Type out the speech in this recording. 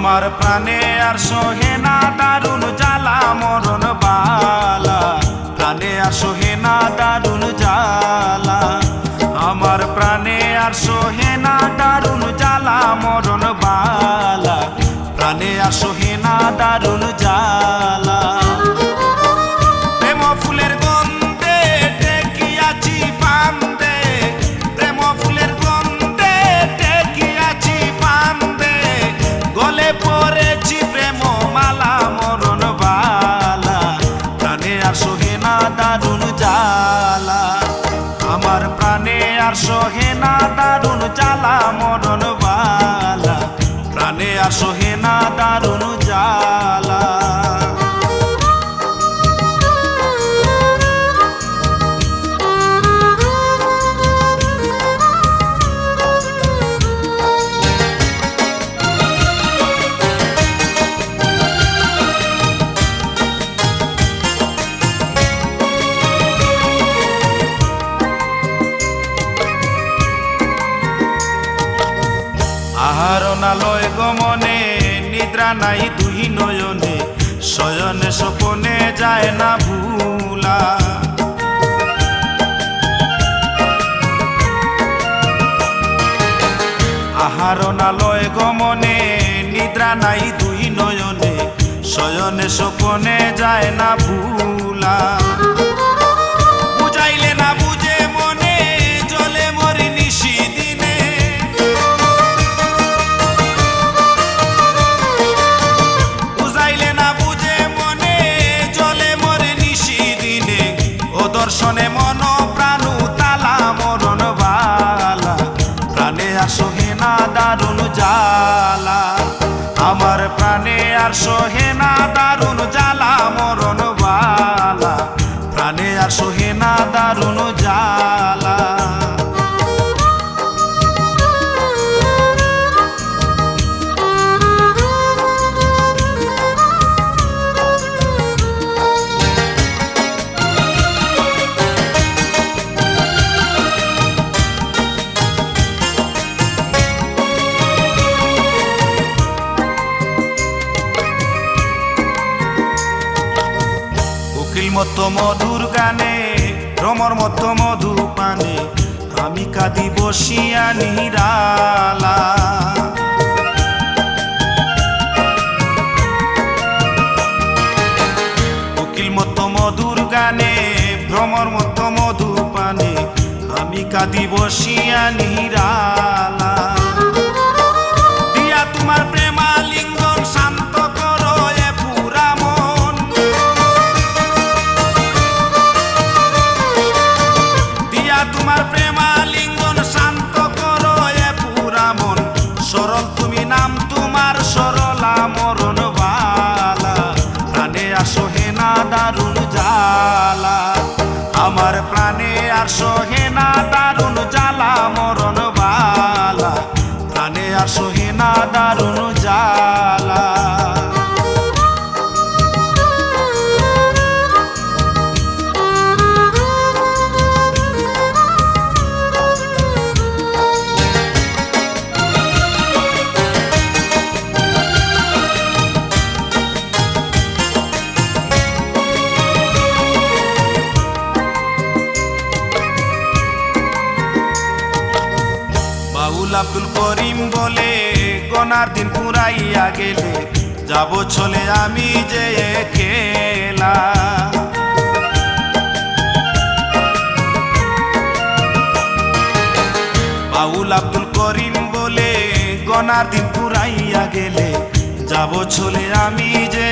আমার প্রাণে আর সহে না দারুণ জ্বালা মরণ বালা, প্রাণে আর সহে না দারুণ জ্বালা। আমার প্রাণে আর সহে না দারুণ জ্বালা মরণ বালা, প্রাণে আর সহে না দারুণ জ্বালা। প্রেম ফুলের গন্ধে টেকিয়াছি ফান্দে, প্রেম ফুলের গন্ধে টেকিয়াছি ফান্দে, গলে পড়েছি প্রেম মালা মরণ বালা, প্রাণে আর সহে না দারুণ জ্বালা। আমার প্রাণে আর সহে না দারুণ জ্বালা মরণ বালা, প্রাণে আর সহে না দারুণ জ্বালা। আহার নালয় গমনে নিদ্রা নাই দুই নয়নে, শয়নে স্বপনে যায় না ভুলা। আহার নালয় গমনে নিদ্রা নাই দুই নয়নে, শয়নে স্বপনে যায় না ভুলা। বুঝাইলে না বুঝে মনে জলে মরি নিশি দিনে, বুঝাইলে না বুঝে মনে জলে মরি নিশি দিনে। ও দর্শনে মন প্রাণ তালা মরণ বালা, প্রাণে আর সহে না দারুণ জ্বালা। আমার প্রাণে আর সহে না দারুণ জ্বালা মরণ বালা, প্রাণে আর সহে না দারুণ জ্বালা। উকিল মতো মধুর গানে ভ্রমর মতো মধু পানে, আমি কাঁদি বসিয়া নিরালা। উকিল মতো মধুর গানে ভ্রমর মতো মধু পানে, আমি কাঁদি বসিয়া নিরালা। দিয়া তোমার প্রেমালিঙ্গন শান্ত করো এ পুরা মন, দিয়া তোমার প্রেমালিঙ্গন শান্ত করো এ পুরা মন। সরল তুমি নাম তোমার সরলা মরণ বালা, প্রাণে আর সহে না দারুণ জ্বালা। আমার প্রাণে আর সহে না দারুণ জ্বালা মরণ বালা, প্রাণে আর সহে না দারুণ জ্বালা। বাউল আব্দুল করিম বলে গনার দিন পুরাইয়া গেলে, যাব চলে আমি যে একলা। বাউল আব্দুল করিম বলে গনার দিন পুরাইয়া গেলে, যাব চলে আমি যে